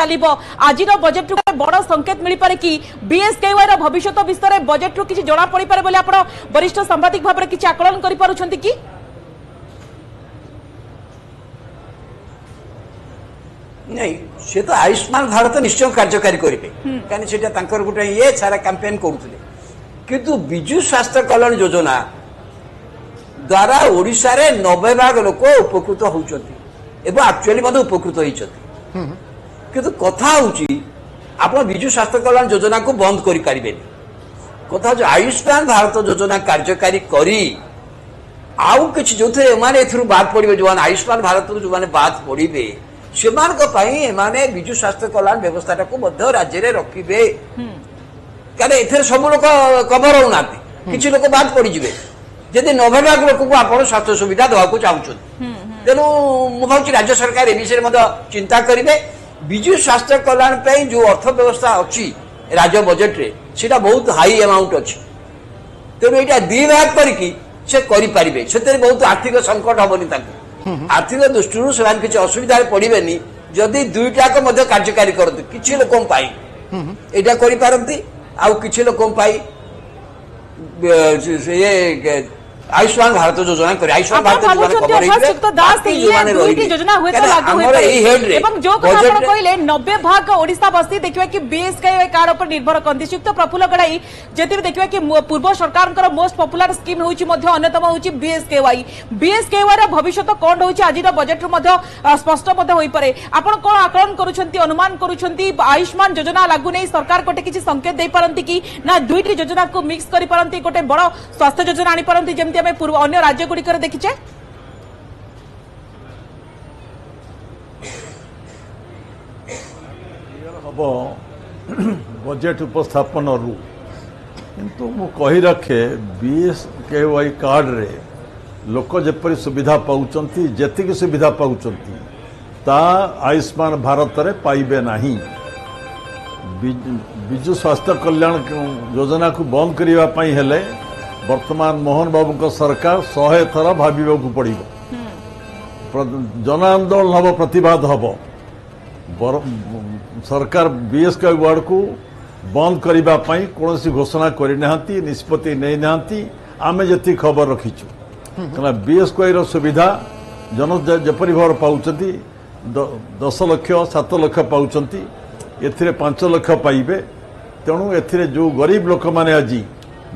आज बजेट बड़ संकेत मिल पारे कि बीएसकेवाई भविष्य विषय में बजेट रु किसी जना पड़ पारे आप वरिष्ठ सांबादिक भाव में किसी आकलन कर पारुछंती कि नहीं से तो आयुष्मान भारत निश्चय कार्यकारी करेंगे कहीं गोटे ये सारा कैंपेन करुले किंतु विजु स्वास्थ्य कल्याण योजना द्वारा ओडिशा रे 90 भाग लोक उपकृत होउछंती एवं एक्चुअली मते उपकृत होइछंती किंतु कथा होउची आपण विजु स्वास्थ्य कल्याण योजना को बंद करि परिबेनी कथा जो आयुष्मान भारत योजना कार्यकारी करी आउ किछ जोथे माने एथरु बाद पड़िबे जो आयुष्मान भारत जो माने बाद पड़िबे सेमान को पई एमाने विजु स्वास्थ्य कल्याण व्यवस्था को मध्य राज्य रे रखिबे कारण एथरे सब लोक कवर होउनाती किछ लोक बाद पड़ी जिवे जदि 90 लाख लोक को आपण स्वास्थ्य सुविधा देवा को चाहुछन तेनु मु भाउची राज्य सरकार ए विषय मध्ये चिंता करिवे विजु स्वास्थ्य कल्याण पे जो अर्थ व्यवस्था अच्छी राज्य बजेट रे सेटा बहुत हाई अमाउंट अच्छी तेणु एटा दी भाग करके से करि परिबे सेते बहुत आर्थिक संकट हबनी ताकू आर्थिक दृष्टि से किसी असुविधा पड़ेनि जदि दुईटा को मध्य कार्यकारी करते किसी लोक यहाँ करती आउ किसी लोक आयुष्मान भारत योजना करे आयुष्मान भारत योजना हुए तो लागू एवं जो कथा आपण कहले 90 भाग ओडिशा बस्ती देखिबा कि बीएसकेवाई कार्ड पर निर्भर करती श्रीयुक्त प्रफुल्ल गड़ाई जति देखिबा कि पूर्व सरकार मोस्ट पॉपुलर स्कीम होची मध्य अन्यतम होची बीएसकेवाई रो भविष्य कोन होची आज बजेट रो स्पष्ट होई पारे आपण कोन आकलन करूछंती अनुमान करूछंती आयुष्मान योजना लागू नै सरकार कोटे किछि संकेत देई पारंती कि ना दुईटी योजना को मिक्स करि पारंती कोटे बड़ स्वास्थ्य योजना आनी पारंती जेमति पूर्व अन्य राज्य गुड़िकर देखीचे हम बजेट उपस्थापन रु किंतु मु कही रखे बीएसकेवाई कार्ड रे लोक जेपरी सुविधा पाउचंती जेतिकी सुविधा पाउचंती ता आयुष्मान भारत रे पाइबे नहीं विजु स्वास्थ्य कल्याण योजना को बंद करने पाई हेले वर्तमान मोहन बाबू को सरकार 100 थर भाविबा को पड़ो जन आंदोलन हम प्रतिवाद हम सरकार बीएसकेवाई वार्ड को बंद करने कौन घोषणा करना निष्पत्ति नहीं ना आम जी खबर रखीचु क्या बीएसकेवाई सुविधा जन जपरी भाव पाँच 10 लाख 7 लाख पाँच ए 5 लाख पाइबे तेणु ए जो गरीब लोक मैंने आज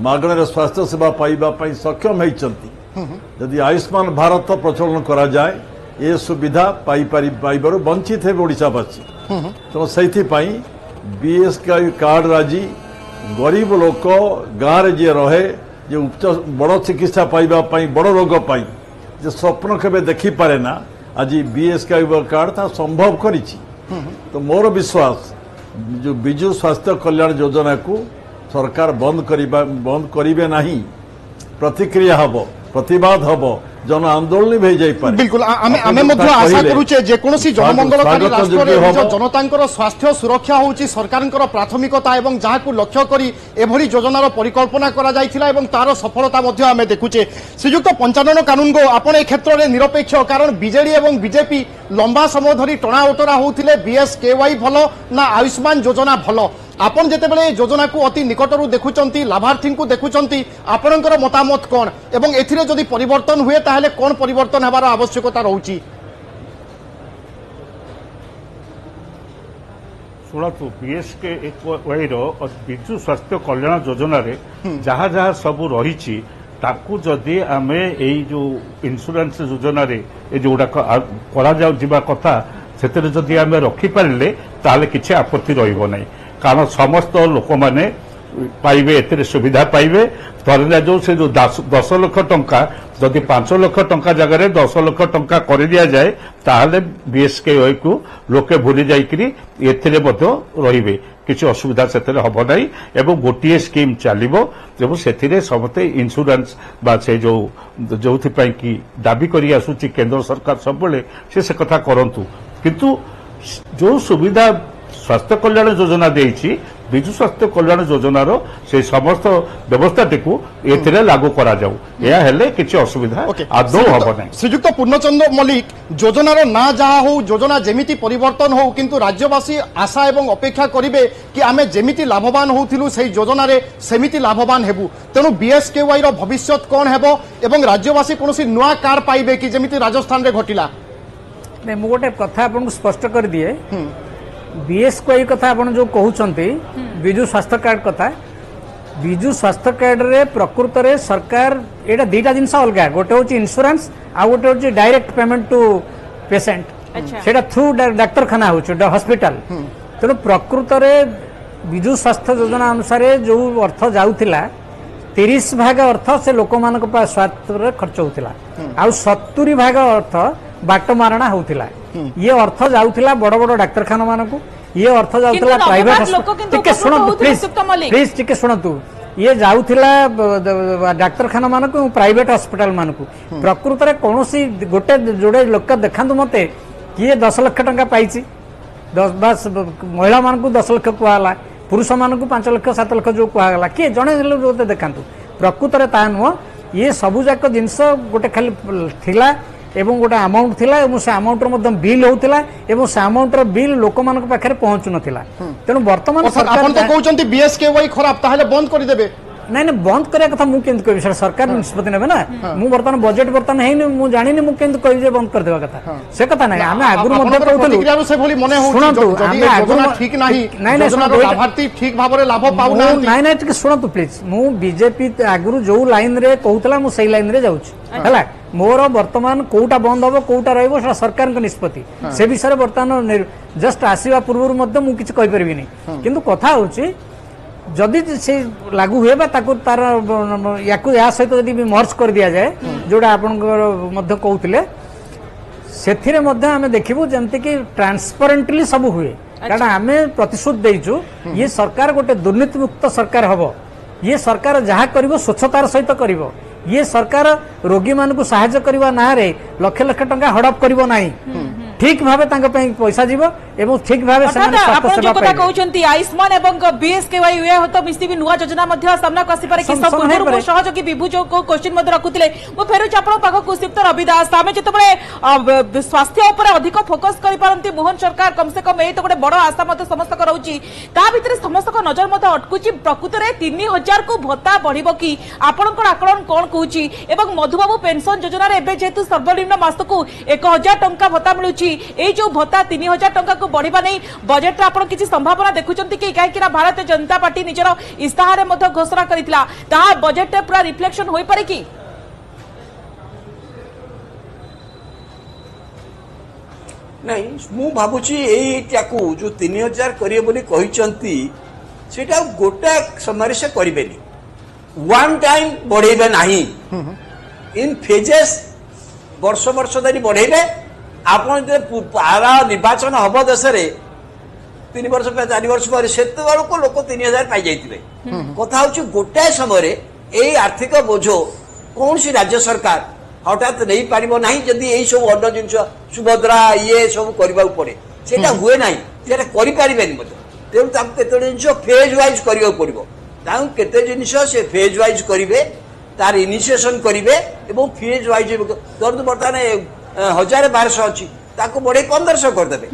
मागणार स्वास्थ्य सेवा पाइबा सक्षम होती जदि आयुष्मान भारत प्रचलन करा जाए ये सुविधा पाइबार वंचित है ओडिशावासी तेणु से बीएसकेवाई कार्ड आज गरीब लोक गाँव में जी रहे जे बड़ चिकित्सा पाइबापी बड़ रोग पाई जे स्वप्न केबे देखी पारे ना आज बीएसकेवाई कार्ड ता संभव करिछि तो मोर विश्वास जो विजु स्वास्थ्य कल्याण योजना को सरकार बंद करिबे नहीं प्रतिक्रिया हब प्रतिवाद हब जन आंदोलन भी जाई पारे बिल्कुल आमे मध्य आशा करूचे जे कोनोसी जनमंगलकारी राष्ट्र रे जनतांकर स्वास्थ्य सुरक्षा होची सरकारंकर प्राथमिकता एवं जहा को लक्ष्य करी एभरी योजनार परिकल्पना करा जायथिला एवं तार सफलता मध्य आमे देखुचे श्रीयुक्त 55 कानून को आपण ए क्षेत्र रे निरपेक्ष कारण बीजेडी एवं बीजेपी लंबा समय धरी टणा ओटरा होउथिले बीएसकेवाई भलो ना आयुष्मान योजना भलो आपण जेतेबेले योजना को अति निकटरू देखुचंती लाभार्थी को देखुचंती आपणकर मतामत कोन एवं एथिरे जदि परिवर्तन हुए ताहले कोन परिवर्तन हेबार आवश्यकता रहउची शुणु बीएसकेवाई विजु स्वास्थ्य कल्याण योजना रे जहाँ जहाँ सब रही ताकू जदि आमे एई जो इंश्योरेंस योजना रे ए जोडा करा जाउ जिबा कथा सेतरे जदि आमे रखि पारले ताले किछि आपत्ति रहइबो नै कारण समस्त लोक माने पाइबे एते सुविधा पाइबे धरना जो से जो 10 लाख टंका जदि 5 लाख टंका जगह 10 लाख टंका कर दिया जाए ताहले बीएसकेवाई को लोके भूली जाइकरी एथिरे मध्य रहिबे किसी असुविधा सेतरे हबो नाही एवं गोटिए स्कीम चलिबो एवं सेथिरे समते इंश्योरेंस बा से जो पई कि दाबी करी आसुची केंद्र सरकार सबले से कथा करंतु किंतु जो सुविधा स्वास्थ्य कल्याण योजना देइछि ବିଜୁ ସ୍ୱାସ୍ଥ୍ୟ କଲ୍ୟାଣ ଯୋଜନାର ସେ ସମସ୍ତ ବ୍ୟବସ୍ଥାଟିକୁ ଏଥିରେ ଲାଗୁ କରାଯାଉ। ଏହା ହେଲେ କିଛି ଅସୁବିଧା ଆଦୌ ହେବ ନାହିଁ। ଶ୍ରୀଯୁକ୍ତ ପୂର୍ଣ୍ଣଚନ୍ଦ୍ର ମଲ୍ଲିକ, ଯୋଜନାର ନା ଯାହା ହଉ, ଯୋଜନା ଯେମିତି ପରିବର୍ତ୍ତନ ହଉ, କିନ୍ତୁ ରାଜ୍ୟବାସୀ ଆଶା ଏବଂ ଅପେକ୍ଷା କରିବେ କି ଆମେ ଯେମିତି ଲାଭବାନ ହଉଥିଲୁ সেই যোজনারে সেমিতি লাভবান হেবু। তেণু বিএসকেওয়াই র ভবিষ্যৎ কোণ হেব এবং রাজ্যবাসী কোনসি নয়া কার্ড পাইবে কি যেমিতি রাজস্থান রে ঘটিলা? नहीं मु गोटे कथा आपको स्पष्ट कर दिए बीएसकेवाई कथा आप जो कहते विजु स्वास्थ्य कार्ड कथा विजु स्वास्थ्य कार्ड रे प्रकृत रे सरकार एटा दीटा जिनस अलग गोटे हूँ इन्शुरांस आ गोटे हूँ डायरेक्ट पेमेंट टू पेशेंट सेटा थ्रू डाक्तरखाना हो हॉस्पिटल तेणु प्रकृत रे विजु स्वास्थ्य योजना अनुसार जो अर्थ जाऊला 30 भाग अर्थ से लोक मान स्वास्थ्य खर्च होता आ 70 भाग अर्थ बाट मारणा होता ये अर्थ जाऊला बड़ बड़ डाक्तरखाना मान को ये अर्थ जाऊला प्राइवेट प्लीज टिके शुणु ये जाऊला डाक्तरखाना मान को प्राइवेट हॉस्पिटल मान को प्रकृत में कौन गोटे जोड़े लोक देखा मत किए 10 लाख टंका पाई 10 महिला मान को 10 लाख कहला पुरुष मान को 5 लाख 7 लाख जो कहला किए जड़े देखा प्रकृत में ता नुह ये सबूक जिनस गोटे खाली थिला एवं गोटे अमाउंट थिला एवं से अमाउंट बिल होता एवं से अमाउंट बिल लोक मान पाखे पहुंचु नाला तेणु बर्तमान सरकार बीएसकेवाई खराब ताहले बंद कर देबे नहीं नहीं बंद करिया कथा मु केंत कहबी सर सरकार निष्पत्ति नेबे ना मु बर्तमान बजेट बर्तमान हेनी मु जानिनी मु केंत कहबी जे बंद कर देबा कथा से कथा नहीं आमे आगुर मध्ये कहतलु प्रतिक्रिया से भली मने होची जदी योजना ठीक नाही नहीं नहीं लाभार्थी ठीक भाबरे लाभ पाउ ना नहीं नहीं ठीक सुनतु प्लीज मु बीजेपी आगुर जो लाइन रे कहतला मु सही लाइन रे जाउछी हला मोर वर्तमान कोटा बंद हम कोटा रहिबो सेटा सरकार के निष्पत्ति से विषय वर्तमान जस्ट आसीबा पूर्व मु किछ कहि परबी नै किंतु कथा होची जदि से लागू हुए तार या सहित जदि मर्ज कर दिया जाए जोड़ा आपण कहते से आम देखू जमती कि ट्रांसपेरेंटली सब हुए कारण आम प्रतिश्रुत देचु ये सरकार गोटे दुर्नीति मुक्त सरकार हम ये सरकार जहाँ कर स्वच्छतार सहित कर ये सरकार रोगी मान को साहाय्य करने ना लक्ष लक्ष टंका हड़प कर ठीक भावे पैसा जीव एवं ठीक भावे आयुष्मान एवं बीएसकेवाई तो मिसी भी नुआ योजना सामना को आसी पारे कि सब पूर्व सहयोगी विभू जो क्वेश्चन रखुले मु फेरुछि आपण पाखकु सिप्त रविदास आमे जतबे स्वास्थ्य ऊपर अधिक फोकस करि पारंती मोहन सरकार कम से कम ए तो गोटे बड़ आशा मत समस्त रहउछि ता भितरे समस्त को नजर मत अटकुछि प्रकृत रे 3000 को भत्ता बढ़िबो कि आपनकर आकलन कोन कहउछि एवं मधुबाबू पेंशन योजना रे एबे जेतु सर्वनिम्न मासकु 1000 टंका भत्ता मिलुछि ए जो भत्ता 3000 टंका को बढ़िबा नै बजेट रे आपण किछि संभावना देखुचंती कि काहे कि भारतीय जनता पार्टी निजर इस्ताहार रे मध्य घोषणा करितला ता बजेट रे पूरा रिफ्लेक्शन होई पारे कि नहीं मु भाबुची एटाकू जो 3000 करिए बोली कहिचंती सेटा गोटा समय से करिबेनी वन टाइम बढ़ेबे नाही इन फेजेस वर्ष वर्ष धरी बढ़ेबे आपण पारा निर्वाचन हम देश 3 वर्ष 4 वर्ष पर से लोक 3000 पाई जाइए कथा हूँ गोटाए समय यही आर्थिक बोझ कौन सी राज्य सरकार हठात नहीं पार ना जदि यही सब अन्य जिन सुभद्रा ये सब करने पड़े से हुए ना करें तेणु केत जिन फेज वाइज करने पड़ो केते जिन से फेज वाइज करेंगे तार इनिशिएशन करेंगे फेज वाइज बर्तमान 1000-1200 अच्छी बढ़े 1500 करदे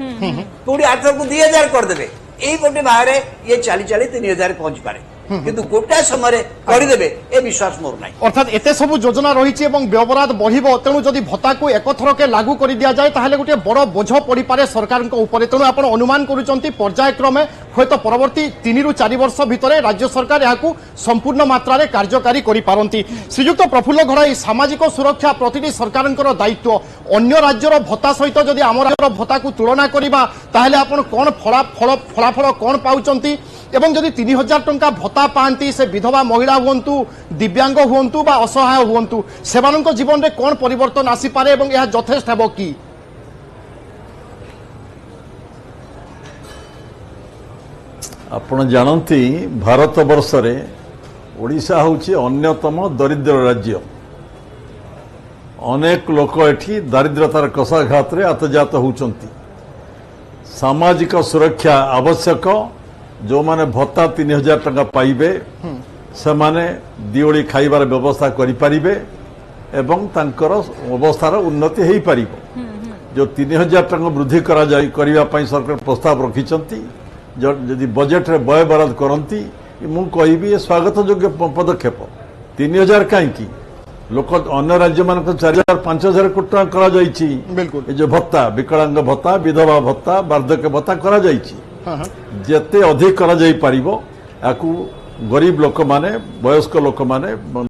पुणी 800 को 2000 करदे यही गोटे बाहर ये चली 3000 पहुंच पारे किंतु गोटाए समय करदे ए विश्वास मोर ना अर्थात एते सब योजना रही व्यवहार बढ़ो तेणु जदि भत्ता को एक थरके लागू कर दि जाए ताहले गोटे बड़ बोझ पड़ पारे सरकार तेणु आप अनुमान करुँच पर्यायक्रमे हयतो परवर्ती 3 ରୁ 4 वर्ष भितर राज्य सरकार यहाँ संपूर्ण मात्रा कार्यकारी करिपारंती। श्रीयुक्त प्रफुल्ल घड़ाई सामाजिक सुरक्षा प्रति सरकार दायित्व अन्य राज्यर भत्ता सहित जदि आम राज्यर भत्ता को तुलना करवा ताहले आपण कौन फलाफल कौन पाउचंती एवं जदि 3000 टंका भत्ता पाती से विधवा महिला हुंतु दिव्यांग हुंतु बा असहाय हुंतु सेवानंक जीवन में कौन परिवर्तन आसी पारे एवं यह यथेष्ट हेबो कि आपण जानती भारत वर्ष रे ओडिशा होची अन्यतम दरिद्र राज्य अनेक लोक एठी दारिद्रतार कषाघात रे आतजात होउचंती सामाजिक सुरक्षा आवश्यक जो माने भत्ता 3000 टंका पाइबे से माने दिओली खाइबार व्यवस्था करि परिबे एवं तांकर अवस्थार उन्नति हेई परिबो जो 3000 टंका वृद्धि करा जाय करिवा पई सरकार प्रस्ताव रखिचंती जदि बजेट रे व्यय बराद करंती मु कहबी स्वागत योग्य पदक्षेप 3000 काईकी लोक अन्य राज्य मान 4000 5000 कोटी टंका करा जायछि बिल्कुल जो भत्ता विकलांग भत्ता विधवा भत्ता वार्धक्य भत्ता करा जायछि जेते अधिक करा जाई परिबो याकू गरीब लोक माने वयस्क लोक माने